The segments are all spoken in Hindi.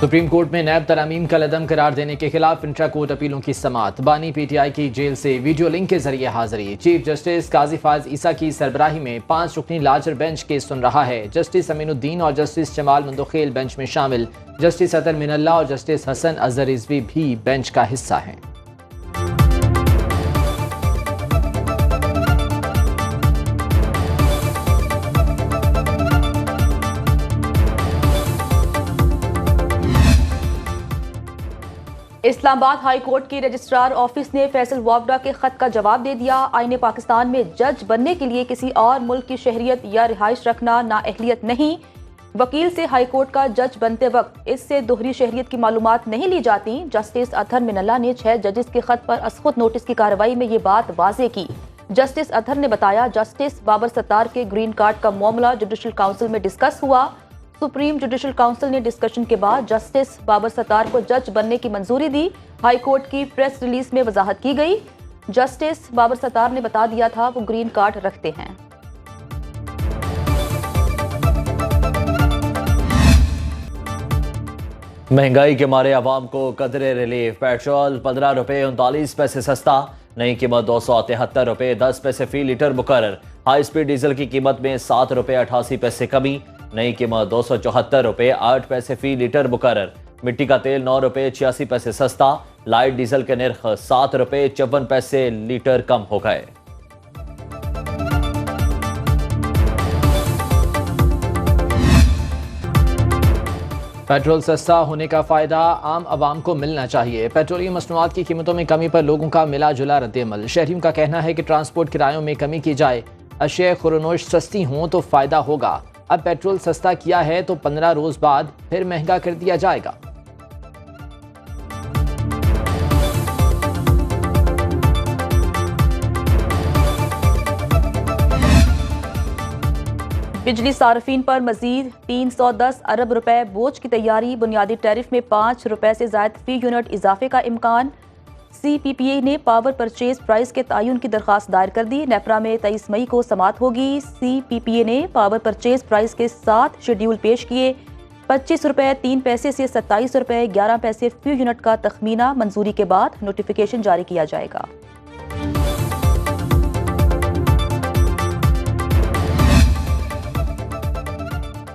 सुप्रीम कोर्ट में नैब तरामीम का लदम करार देने के खिलाफ इंट्रा कोर्ट अपीलों की समाअत। बानी पीटीआई की जेल से वीडियो लिंक के जरिए हाजिरी। चीफ जस्टिस काजी फाज ईसा की सरबराही में 5 रुकनी लार्जर बेंच केस सुन रहा है। जस्टिस अमीनुद्दीन और जस्टिस जमाल मुंदखेल बेंच में शामिल। जस्टिस अतर मिनल्ला और जस्टिस हसन अजहर रिजवी भी बेंच का हिस्सा हैं। इस्लामाबाद हाई कोर्ट के रजिस्ट्रार ऑफिस ने फैसल वावडा के खत का जवाब दे दिया। आईने पाकिस्तान में जज बनने के लिए किसी और मुल्क की शहरियत या रिहाइश रखना नाअहलियत नहीं। वकील से हाई कोर्ट का जज बनते वक्त इससे दोहरी शहरियत की मालूमात नहीं ली जाती। जस्टिस अतर मिनल्ला ने 6 जजेस के खत पर असखुद नोटिस की कार्रवाई में ये बात वाज़ेह की। जस्टिस अतर ने बताया, जस्टिस बाबर सत्तार के ग्रीन कार्ड का मामला जुडिशल काउंसिल में डिस्कस हुआ। सुप्रीम जुडिशल काउंसिल ने डिस्कशन के बाद जस्टिस बाबर सत्तार को जज बनने की मंजूरी दी। हाई कोर्ट की प्रेस रिलीज में वजाहत की गई। जस्टिस बाबर सत्तार ने बता दिया था वो ग्रीन कार्ड रखते हैं। महंगाई के मारे आवाम को कदरे रिलीफ। पेट्रोल 15 रुपये 39 पैसे सस्ता, नई कीमत 273 रुपये 10 पैसे फी लीटर मुकर्रर। हाई स्पीड डीजल की कीमत में 7 रुपये 88 पैसे कमी, नई कीमत 274 रुपये 8 पैसे फी लीटर मुकर्रर। मिट्टी का तेल 9 रुपये 86 पैसे सस्ता, लाइट डीजल के निर्ख 7 रुपये 54 पैसे लीटर कम हो गए। पेट्रोल सस्ता होने का फायदा आम आवाम को मिलना चाहिए। पेट्रोलियम मसनूआत की कीमतों में कमी पर लोगों का मिला जुला रद्द-ए-अमल। शहरियों का कहना है कि ट्रांसपोर्ट किरायों में कमी की जाए, अशिया खुरनोश सस्ती हों तो फायदा होगा। अब पेट्रोल सस्ता किया है तो 15 रोज बाद फिर महंगा कर दिया जाएगा। बिजली सार्फिन पर मजीद 310 अरब रुपए बोझ की तैयारी। बुनियादी टैरिफ में 5 रुपए से ज्यादा फी यूनिट इजाफे का इम्कान। CPPA ने पावर परचेज प्राइस के तयन की दरखास्त दायर कर दी। नेपरा में 23 मई को समाअत होगी। CPPA ने पावर परचेज प्राइस के 7 शेड्यूल पेश किए। 25 रुपए 3 पैसे से 27 रुपए 11 पैसे फी यूनिट का तखमीना। मंजूरी के बाद नोटिफिकेशन जारी किया जाएगा।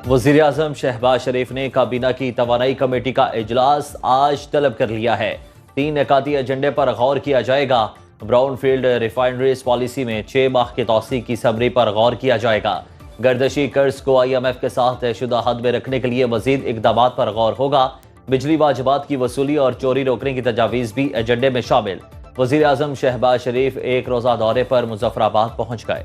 वज़ीर आज़म शहबाज शरीफ ने काबीना की तवानाई कमेटी का इजलास आज तलब कर लिया है। 3 निकाती एजेंडे पर गौर किया जाएगा। ब्राउन फील्ड रिफाइनरीज पॉलिसी में 6 माह की तौसीक की समरी पर गौर किया जाएगा। गर्दशी कर्ज को IMF के साथ तयशुदा हद में रखने के लिए मजीद इकदामात पर गौर होगा। बिजली वाजिबात की वसूली और चोरी रोकने की तजावीज़ भी एजेंडे में शामिल। वज़ीर आज़म शहबाज शरीफ एक रोज़ा दौरे पर मुजफ्फराबाद पहुँच गए।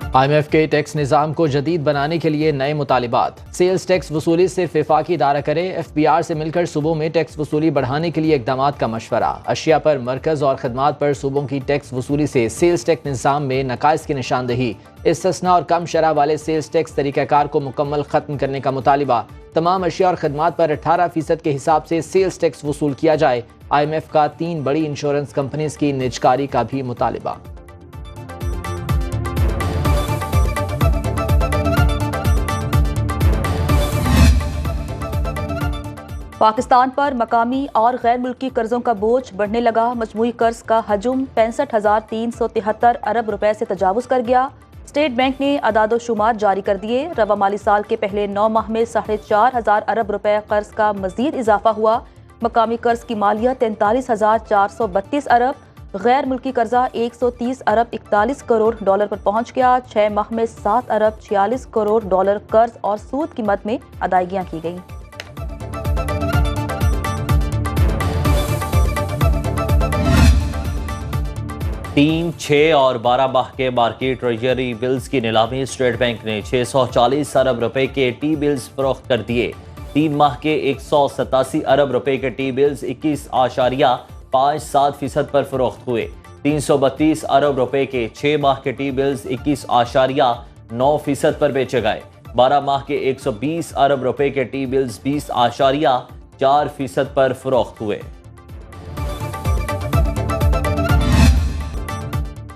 IMF के टैक्स निज़ाम को जदीद बनाने के लिए नए मुतालिबात। सेल्स टैक्स वसूली सिर्फ विफाकी इदारा करे। FBR से मिलकर सूबों में टैक्स वसूली बढ़ाने के लिए इकदामात का मशवरा। अशिया पर मरकज़ और खदमात पर सूबों की टैक्स वसूली से सेल्स टैक्स निज़ाम में नकाइस की निशानदही। इस्तिस्ना और कम शरह वाले सेल्स टैक्स तरीक़ाकार को मुकम्मल ख़त्म करने का मुतालिबा। तमाम अशिया और खदमात पर 18% के हिसाब से सेल्स टैक्स वसूल किया जाए। IMF का 3 बड़ी इंश्योरेंस कंपनीज की निजकारी का भी मुतालिबा। पाकिस्तान पर मकामी और गैर मुल्की कर्जों का बोझ बढ़ने लगा। मजमूई कर्ज का हजम 65,373 अरब रुपए से तजावुज़ कर गया। स्टेट बैंक ने अदादो शुमार जारी कर दिए। रवा माली साल के पहले 9 माह में 4,500 अरब रुपए कर्ज का मजीद इजाफा हुआ। मकामी कर्ज की मालियत 43,432 अरब, गैर मुल्की कर्जा 130 अरब 41 करोड़ डॉलर पर पहुंच गया। 6 माह में 7 अरब 46 करोड़ डॉलर कर्ज और सूद की मद में अदायगियां की गई। 3, 6 और 12 माह के मार्केट ट्रेजरी बिल्स की नीलामी। स्टेट बैंक ने 640 अरब रुपए के टी बिल्स फरोख्त कर दिए। 3 माह के 187 अरब रुपए के टी बिल्स 21.57% पर फरोख्त हुए। 332 अरब रुपए के 6 माह के टी बिल्स 21.9% पर बेचे गए। 12 माह के 120 अरब रुपए के टी बिल्स 20.4% पर फरोख्त हुए।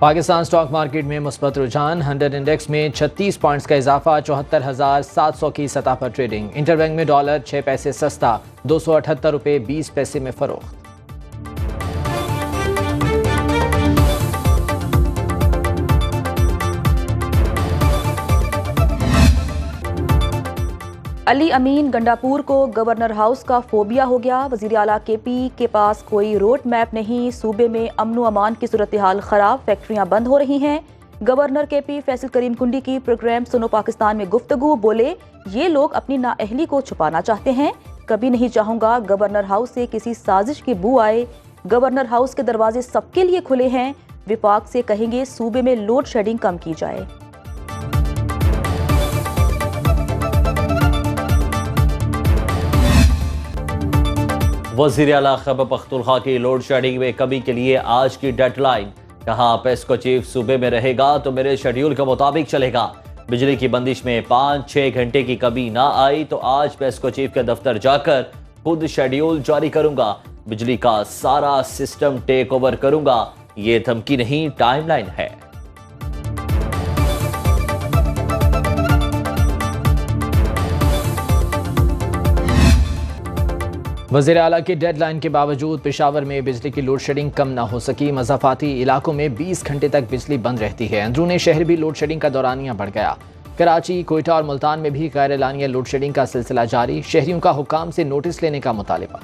पाकिस्तान स्टॉक मार्केट में मुस्बत रुझान, 100 इंडेक्स में 36 पॉइंट्स का इजाफा, 74,700 की सतह पर ट्रेडिंग। इंटरबैंक में डॉलर 6 पैसे सस्ता, 278 रुपये 20 पैसे में फरोख्त। अली अमीन गंडापुर को गवर्नर हाउस का फोबिया हो गया। वजीर आला केपी के पास कोई रोड मैप नहीं, सूबे में अमन अमान की सूरत हाल खराब, फैक्ट्रियां बंद हो रही हैं। गवर्नर केपी फैसल करीम कुंडी की प्रोग्राम सुनो पाकिस्तान में गुफ्तगू, बोले ये लोग अपनी नाअहली को छुपाना चाहते हैं। कभी नहीं चाहूंगा गवर्नर हाउस से किसी साजिश की बू आए। गवर्नर हाउस के दरवाजे सबके लिए खुले हैं। विभाग से कहेंगे सूबे में लोड शेडिंग कम की जाए। वज़ीर आला खैबर पख्तूनख्वा की लोड शेडिंग में कमी के लिए आज की डेडलाइन। कहा पेस्को चीफ सूबे में रहेगा तो मेरे शेड्यूल के मुताबिक चलेगा। बिजली की बंदिश में 5-6 घंटे की कमी ना आई तो आज पेस्को चीफ के दफ्तर जाकर खुद शेड्यूल जारी करूंगा। बिजली का सारा सिस्टम टेक ओवर करूंगा। ये धमकी नहीं, टाइमलाइन है। वज़ीर आला की डेडलाइन के बावजूद पेशावर में बिजली की लोड शेडिंग कम न हो सकी। मज़ाफ़ाती इलाकों में 20 घंटे तक बिजली बंद रहती है। अंदरूनी शहर भी लोड शेडिंग का दौरानिया बढ़ गया। कराची, कोयटा और मुल्तान में भी गैर एलानिया लोड शेडिंग का सिलसिला जारी। शहरियों का हुकाम से नोटिस लेने का मुतालिबा।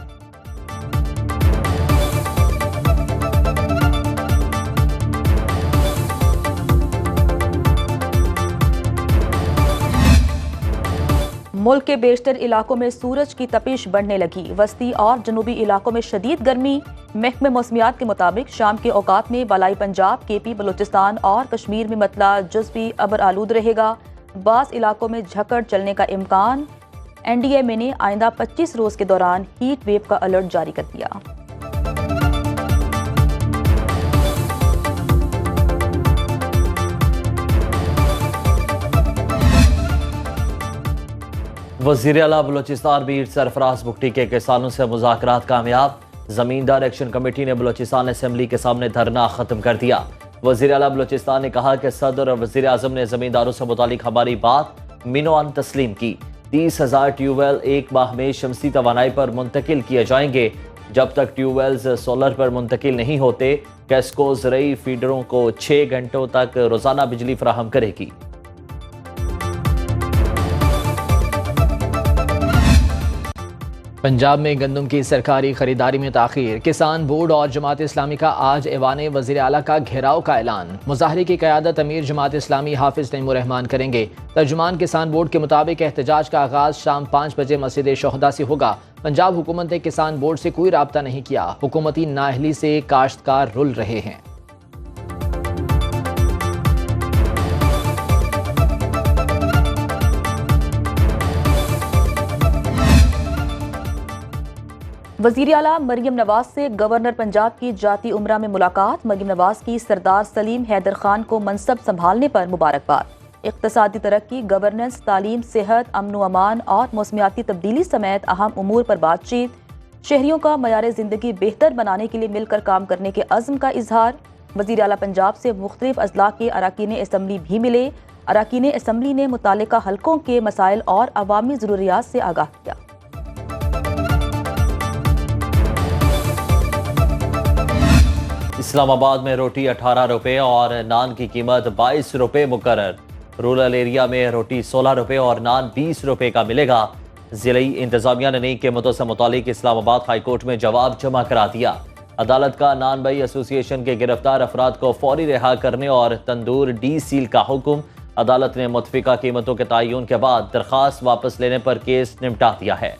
मुल्क के बेशतर इलाकों में सूरज की तपिश बढ़ने लगी। वस्ती और जनूबी इलाकों में शदीद गर्मी। महकमे मौसमियात के मुताबिक शाम के औकात में बालाई पंजाब, केपी, बलूचिस्तान और कश्मीर में मतला जुज़वी अबर आलूद रहेगा। बास इलाकों में झकड़ चलने का इम्कान। NDMA ने आइंदा 25 रोज के दौरान हीट वेव का अलर्ट जारी कर दिया। वज़ीर आला बलूचिस्तान मीर सरफराज बुगटी के किसानों से मुज़ाकरात कामयाब। ज़मींदार एक्शन कमेटी ने बलूचिस्तान असेंबली के सामने धरना ख़त्म कर दिया। वज़ीर आला बलूचिस्तान ने कहा कि सदर और वज़ीर आज़म ने ज़मींदारों से मुतालिक हमारी बात मिनोअन तस्लीम की। 30,000 ट्यूबवेल एक माह में शमसी तवानाई पर मुंतकिल किए जाएंगे। जब तक ट्यूबवेल्स सोलर पर मुंतकिल नहीं होते, कैस्को ज़रई फीडरों को 6 घंटों तक रोज़ाना बिजली फराहम करेगी। पंजाब में गंदम की सरकारी खरीदारी में ताखीर। किसान बोर्ड और जमात इस्लामी का आज ऐवान वज़ीर आला का घेराव का ऐलान। मुजाहरे की क़यादत अमीर जमात इस्लामी हाफिज तैमूर-रहमान करेंगे। तर्जुमान किसान बोर्ड के मुताबिक एहतजाज का आगाज शाम 5 बजे मस्जिद शोहदा से होगा। पंजाब हुकूमत ने किसान बोर्ड से कोई राब्ता नहीं किया। हुकूमती नाअहली से काश्तकार रुल रहे हैं। वज़ीर आला मरियम नवाज से गवर्नर पंजाब की जाती उमरा में मुलाकात। मरियम नवाज की सरदार सलीम हैदर खान को मनसब संभालने पर मुबारकबाद। इक़्तिसादी तरक्की, गवर्नेंस, तालीम, सेहत, अमन अमान और मौसमियाती तब्दीली समेत अहम उमूर पर बातचीत। शहरियों का मयार ज़िंदगी बेहतर बनाने के लिए मिलकर काम करने के अज़्म का इजहार। वज़ीर आला पंजाब से मुख्तलिफ अजला के अराकीन असम्बली भी मिले। अराकीन असम्बली ने मुतालिका हलकों के मसाइल और अवामी ज़रूरियात से आगाह किया। इस्लामाबाद में रोटी 18 रुपये और नान की कीमत 22 रुपये मुकर्रर। रूरल एरिया में रोटी 16 रुपये और नान 20 रुपये का मिलेगा। ज़िली इंतजामिया ने नई कीमतों से मुतालिक इस्लामाबाद हाई कोर्ट में जवाब जमा करा दिया। अदालत का नान बाई एसोसिएशन के गिरफ्तार अफराद को फौरी रिहा करने और तंदूर डी सील का हुक्म। अदालत ने मुतफिका कीमतों के तयन के बाद दरख्वास्त वापस लेने पर केस निपटा दिया है।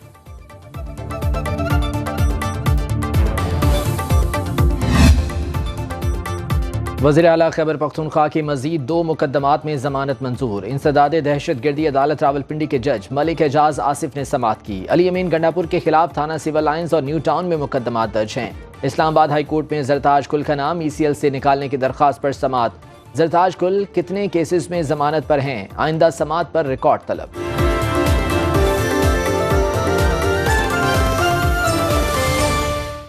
वज़ीर आला खैबर पख्तूनख्वा की मजीद 2 मुकदमात में जमानत मंजूर। इंसदाद दहशत गर्दी अदालत रावलपिंडी के जज मलिक एजाज आसिफ ने समाअत की। अली अमीन गंडापुर के खिलाफ थाना सिविल लाइंस और न्यू टाउन में मुकदमात दर्ज हैं। इस्लामाबाद हाई कोर्ट में जरताज कुल का नाम ECL से निकालने की दरख्वास्त पर समाअत। जरताज कुल कितने केसेस में जमानत पर हैं? आइंदा समाअत पर रिकॉर्ड तलब।